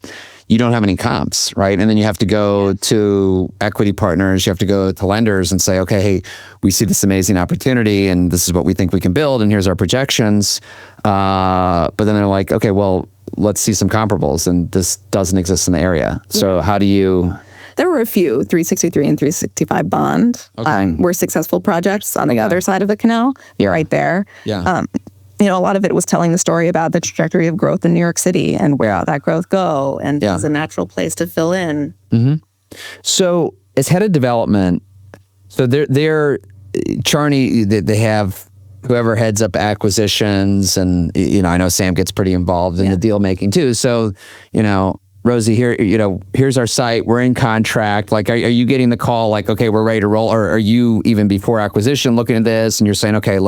Speaker 3: you don't have any comps, right? And then you have to go to equity partners, you have to go to lenders and say, okay, hey, we see this amazing opportunity and this is what we think we can build and here's our projections. But then they're like, okay, well, let's see some comparables, and this doesn't exist in the area. So how do you...
Speaker 4: There were a few, 363 and 365 Bond were successful projects on the other side of the canal. You're right there.
Speaker 3: Yeah.
Speaker 4: A lot of it was telling the story about the trajectory of growth in New York City and where that growth go, and it was a natural place to fill in. Mm-hmm.
Speaker 3: So as head of development, so they're Charney, they have whoever heads up acquisitions, and I know Sam gets pretty involved in the deal making too. So Rosie, here's our site. We're in contract. Like, are you getting the call? Like, okay, we're ready to roll, or are you even before acquisition looking at this and you're saying, okay,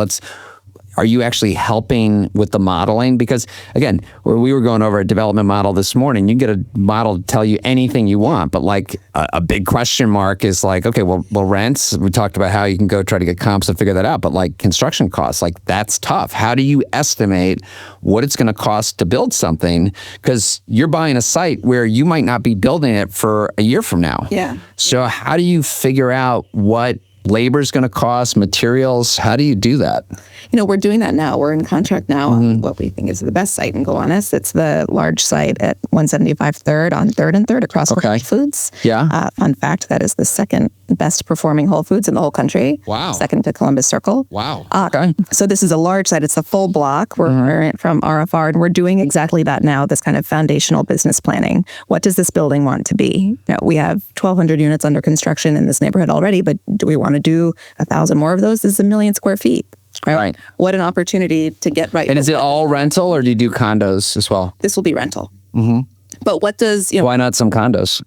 Speaker 3: are you actually helping with the modeling? Because again, where we were going over a development model this morning, you get a model to tell you anything you want, but like a big question mark is like, okay, well, rents, we talked about how you can go try to get comps and figure that out, but like construction costs, like that's tough. How do you estimate what it's going to cost to build something? Because you're buying a site where you might not be building it for a year from now.
Speaker 4: Yeah.
Speaker 3: So how do you figure out what labor is going to cost, materials? How do you do that?
Speaker 4: We're doing that now. We're in contract now on what we think is the best site in Gowanus. It's the large site at 175 3rd on 3rd and 3rd across from Whole Foods.
Speaker 3: Yeah.
Speaker 4: Fun fact, that is the second best performing Whole Foods in the whole country.
Speaker 3: Wow.
Speaker 4: Second to Columbus Circle.
Speaker 3: Wow.
Speaker 4: Okay. So this is a large site. It's a full block. We're from RFR, and we're doing exactly that now, this kind of foundational business planning. What does this building want to be? We have 1,200 units under construction in this neighborhood already, but do we want to do 1,000 more of those? This is 1 million square feet. Right. What an opportunity to get right.
Speaker 3: And is it all rental, or do you do condos as well?
Speaker 4: This will be rental. Mm-hmm. But what does...
Speaker 3: Why not some condos?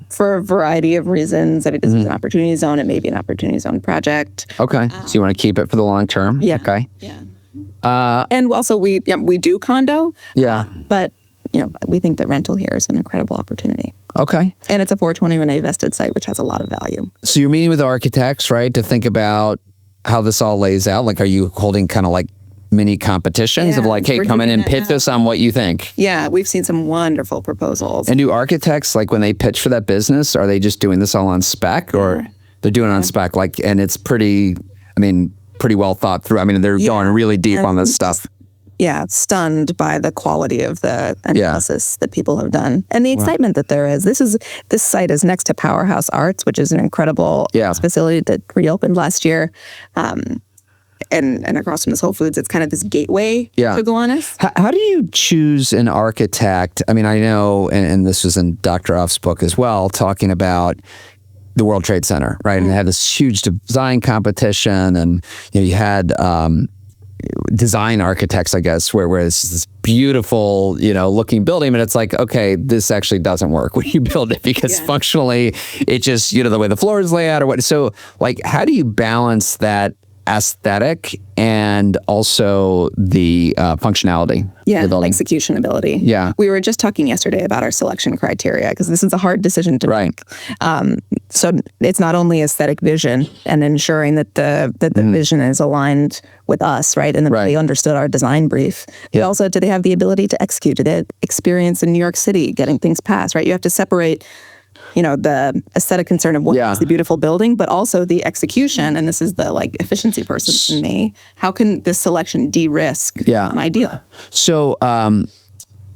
Speaker 4: For a variety of reasons. That it is an opportunity zone. It may be an opportunity zone project.
Speaker 3: Okay. So you want to keep it for the long term?
Speaker 4: Yeah.
Speaker 3: Okay.
Speaker 4: Yeah. And also we do condo.
Speaker 3: Yeah.
Speaker 4: But we think that rental here is an incredible opportunity.
Speaker 3: Okay.
Speaker 4: And it's a 421A vested site, which has a lot of value.
Speaker 3: So you're meeting with architects, right, to think about how this all lays out? Like, are you holding kind of like mini competitions of like, hey, come in and pitch us on what you think?
Speaker 4: Yeah, we've seen some wonderful proposals.
Speaker 3: And do architects, like when they pitch for that business, are they just doing this all on spec, or they're doing it on spec? Like, and it's pretty well thought through. I mean, they're going really deep on this stuff.
Speaker 4: Yeah, stunned by the quality of the analysis that people have done and the excitement that there is. This site is next to Powerhouse Arts, which is an incredible facility that reopened last year. And across from this Whole Foods, it's kind of this gateway to Gowanus.
Speaker 3: How do you choose an architect? I mean, I know, and this was in Dr. Off's book as well, talking about the World Trade Center, right? And they had this huge design competition, and you had design architects, I guess, where it's this beautiful, looking building, but it's like, okay, this actually doesn't work when you build it because functionally it just, the way the floors lay out or what. So like, how do you balance that aesthetic and also the functionality?
Speaker 4: Execution ability.
Speaker 3: Yeah.
Speaker 4: We were just talking yesterday about our selection criteria because this is a hard decision to make. So it's not only aesthetic vision and ensuring that the vision is aligned with us, right? And that they understood our design brief. But also, do they have the ability to execute? Do they have experience in New York City getting things passed, right? You have to separate the aesthetic concern of what is the beautiful building, but also the execution. And this is the efficiency person in me. How can this selection de-risk my deal?
Speaker 3: So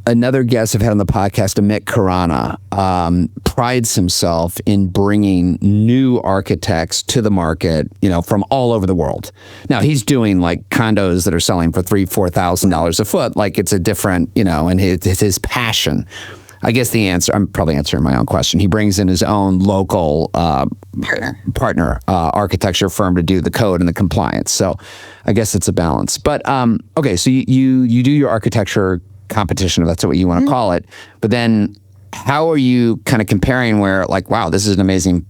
Speaker 3: another guest I've had on the podcast, Amit Khurana, prides himself in bringing new architects to the market, from all over the world. Now he's doing condos that are selling for $3,000-$4,000 a foot. It's a different, and it's his passion. I guess I'm probably answering my own question. He brings in his own local partner architecture firm to do the code and the compliance. So I guess it's a balance. But okay, so you do your architecture competition, if that's what you want to call it. But then how are you kind of comparing where wow, this is an amazing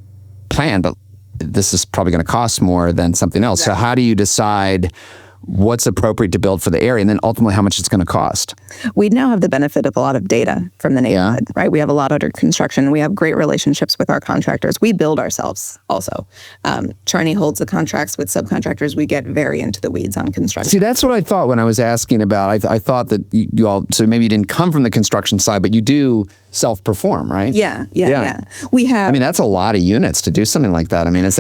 Speaker 3: plan, but this is probably going to cost more than something else. Exactly. So how do you decide what's appropriate to build for the area, and then ultimately how much it's going to cost?
Speaker 4: We now have the benefit of a lot of data from the neighborhood, right? We have a lot under construction. We have great relationships with our contractors. We build ourselves also. Charney holds the contracts with subcontractors. We get very into the weeds on construction.
Speaker 3: See, that's what I thought when I was asking about. I thought that you all, so maybe you didn't come from the construction side, but you do self-perform, right?
Speaker 4: Yeah. We have.
Speaker 3: That's a lot of units to do something like that. It's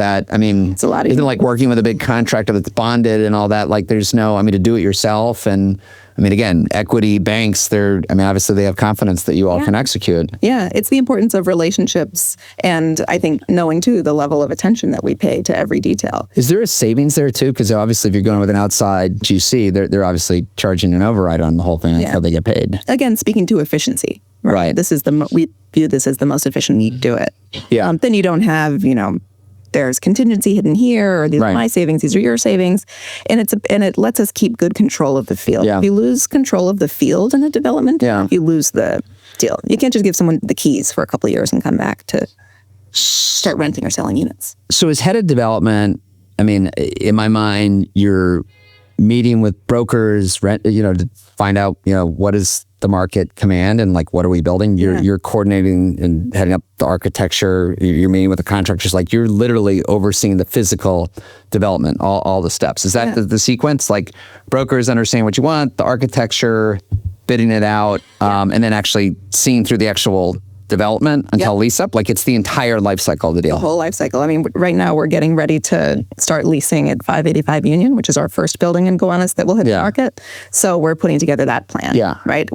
Speaker 4: a lot of
Speaker 3: isn't like working with a big contractor that's bonded and all that. There's no, to do it yourself. And again, equity banks, obviously they have confidence that you all can execute.
Speaker 4: Yeah, it's the importance of relationships. And I think knowing too, the level of attention that we pay to every detail.
Speaker 3: Is there a savings there too? Because obviously if you're going with an outside GC, they're obviously charging an override on the whole thing until they get paid.
Speaker 4: Again, speaking to efficiency. Right. This is we view this as the most efficient way to do it.
Speaker 3: Yeah.
Speaker 4: Then you don't have, there's contingency hidden here, or these are my savings, these are your savings, and it lets us keep good control of the field.
Speaker 3: Yeah.
Speaker 4: If you lose control of the field in a development, you lose the deal. You can't just give someone the keys for a couple of years and come back to start renting or selling units.
Speaker 3: So as head of development, in my mind, you're meeting with brokers, to find out, what is the market command and what are we building? You're coordinating and heading up the architecture. You're meeting with the contractors. You're literally overseeing the physical development, all the steps. Is that the sequence? Brokers understand what you want, the architecture, bidding it out, and then actually seeing through the actual development until lease up? It's the entire life cycle of the deal.
Speaker 4: The whole life cycle. Right now we're getting ready to start leasing at 585 Union, which is our first building in Gowanus that will hit the market. So we're putting together that plan. Right?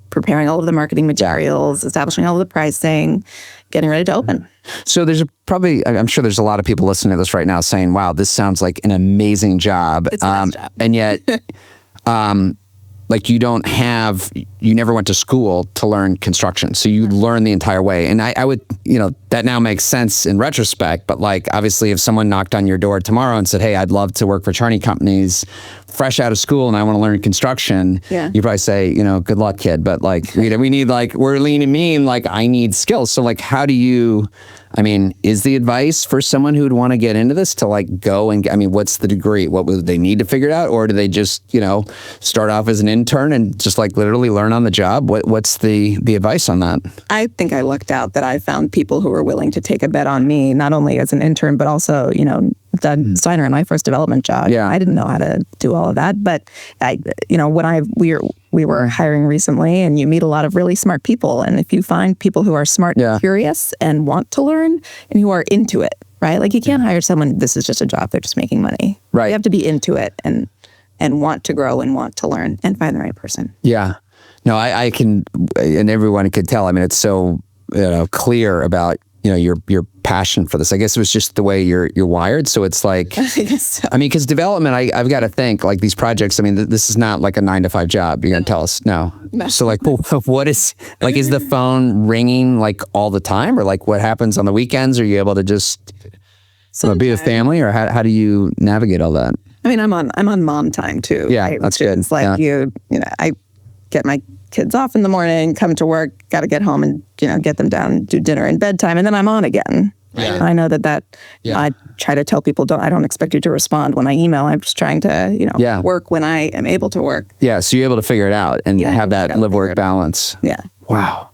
Speaker 4: Preparing all of the marketing materials, establishing all of the pricing, getting ready to open.
Speaker 3: So I'm sure there's a lot of people listening to this right now saying, wow, this sounds like an amazing job.
Speaker 4: It's a nice job.
Speaker 3: And yet, you never went to school to learn construction. So you learn the entire way. And I would, that now makes sense in retrospect. But obviously if someone knocked on your door tomorrow and said, hey, I'd love to work for Charney Companies, fresh out of school, and I want to learn construction, you probably say, good luck, kid. But we need, we're lean and mean, I need skills. So how do you, is the advice for someone who would want to get into this to go and, what's the degree? What would they need to figure it out? Or do they just, start off as an intern and just literally learn on the job? What's the advice on that?
Speaker 4: I think I lucked out that I found people who were willing to take a bet on me, not only as an intern, but also, the Steiner and my first development job.
Speaker 3: Yeah.
Speaker 4: I didn't know how to do all of that, but when we were hiring recently, and you meet a lot of really smart people, and if you find people who are smart, and curious, and want to learn, and who are into it, right? You can't hire someone, this is just a job, they're just making money.
Speaker 3: Right.
Speaker 4: You have to be into it and want to grow and want to learn and find the right person.
Speaker 3: Yeah. No, I can, and everyone could tell. It's so clear about your passion for this. I guess it was just the way you're wired. So it's
Speaker 4: I guess so.
Speaker 3: because development, I've got to think these projects. This is not a 9-to-5 job. You're gonna tell us no. So what is is the phone ringing all the time, or what happens on the weekends? Are you able to just be with family, or how do you navigate all that?
Speaker 4: I'm on mom time too.
Speaker 3: Yeah,
Speaker 4: right?
Speaker 3: that's good.
Speaker 4: It's I get my kids off in the morning, come to work, got to get home and, get them down, do dinner and bedtime, and then I'm on again. Yeah. I know that I try to tell people, I don't expect you to respond when I email. I'm just trying to, work when I am able to work.
Speaker 3: Yeah, so you're able to figure it out and have that live-work balance.
Speaker 4: Yeah.
Speaker 3: Wow.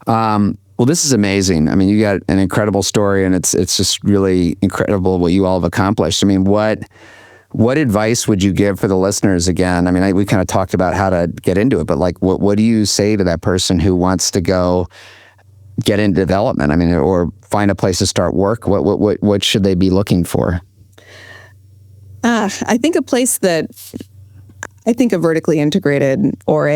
Speaker 3: Well, this is amazing. You got an incredible story, and it's just really incredible what you all have accomplished. What advice would you give for the listeners again? We kind of talked about how to get into it, but what do you say to that person who wants to go get into development? I mean, or find a place to start work? What should they be looking for?
Speaker 4: I think a vertically integrated or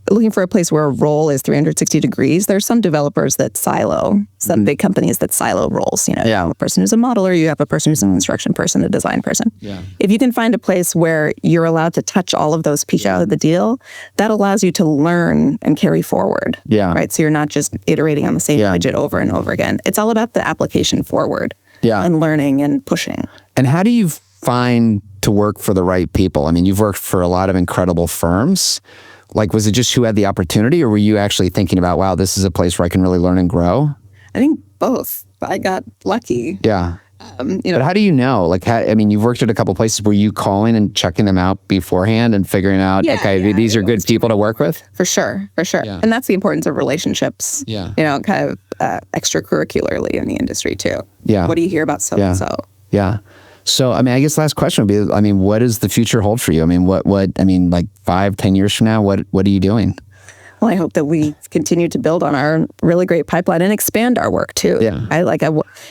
Speaker 4: looking for a place where a role is 360 degrees. There's some developers that silo, some big companies that silo roles. You have a person who's a modeler, you have a person who's an instruction person, a design person. Yeah. If you can find a place where you're allowed to touch all of those pieces of the deal, that allows you to learn and carry forward. Yeah. Right. So you're not just iterating on the same budget over and over again. It's all about the application forward. Yeah. And learning and pushing.
Speaker 3: And how do you find to work for the right people? I mean, you've worked for a lot of incredible firms. Like, was it just who had the opportunity, or were you actually thinking about, wow, this is a place where I can really learn and grow?
Speaker 4: I think both. I got lucky.
Speaker 3: Yeah. But how do you know? Like, you've worked at a couple places. Were you calling and checking them out beforehand and figuring out, these are good people to work with?
Speaker 4: For sure. Yeah. And that's the importance of relationships. Yeah. Kind of extracurricularly in the industry too. Yeah. What do you hear about so-and-so?
Speaker 3: Yeah. So, I guess last question would be, what does the future hold for you? Like 5-10 years from now, what are you doing?
Speaker 4: Well, I hope that we continue to build on our really great pipeline and expand our work too. Yeah.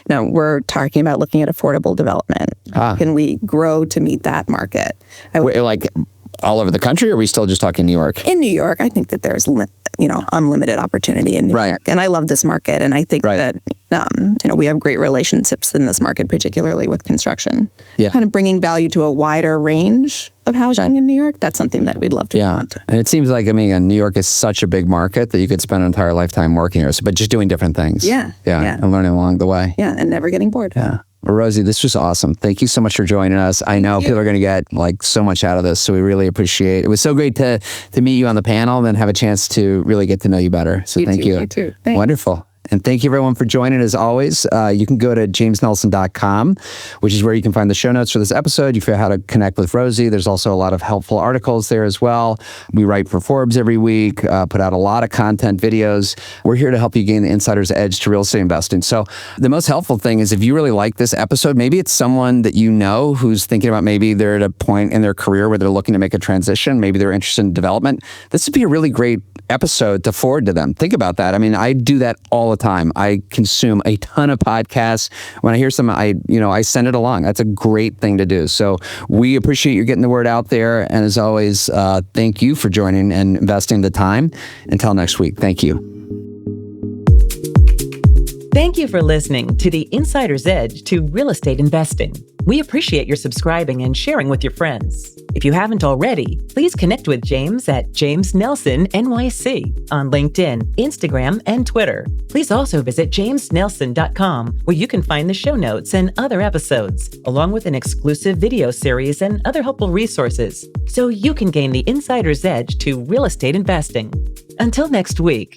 Speaker 4: We're talking about looking at affordable development. How can we grow to meet that market?
Speaker 3: Like all over the country, or are we still just talking New York?
Speaker 4: In New York, I think that there's unlimited opportunity in New York. And I love this market. And I think that, we have great relationships in this market, particularly with construction. Yeah. Kind of bringing value to a wider range of housing in New York. That's something that we'd love to do.
Speaker 3: And it seems like, New York is such a big market that you could spend an entire lifetime working here, but just doing different things. Yeah. And learning along the way.
Speaker 4: Yeah. And never getting bored.
Speaker 3: Yeah. Well, Rosie, this was awesome. Thank you so much for joining us. I know people are going to get so much out of this, so we really appreciate it. It was so great to meet you on the panel and then have a chance to really get to know you better. So thank you.
Speaker 4: You too. Thanks.
Speaker 3: Wonderful. And thank you, everyone, for joining. As always, you can go to jamesnelson.com, which is where you can find the show notes for this episode. You figure out how to connect with Rosie. There's also a lot of helpful articles there as well. We write for Forbes every week, put out a lot of content videos. We're here to help you gain the insider's edge to real estate investing. So the most helpful thing is if you really like this episode, maybe it's someone that you know who's thinking about maybe they're at a point in their career where they're looking to make a transition. Maybe they're interested in development. This would be a really great episode to forward to them. Think about that. I do that all the time. I consume a ton of podcasts. When I hear some, I send it along. That's a great thing to do. So we appreciate you getting the word out there. And as always, thank you for joining and investing the time. Until next week, thank you.
Speaker 1: Thank you for listening to the Insider's Edge to Real Estate Investing. We appreciate your subscribing and sharing with your friends. If you haven't already, please connect with James at James Nelson NYC on LinkedIn, Instagram, and Twitter. Please also visit jamesnelson.com, where you can find the show notes and other episodes, along with an exclusive video series and other helpful resources, so you can gain the insider's edge to real estate investing. Until next week.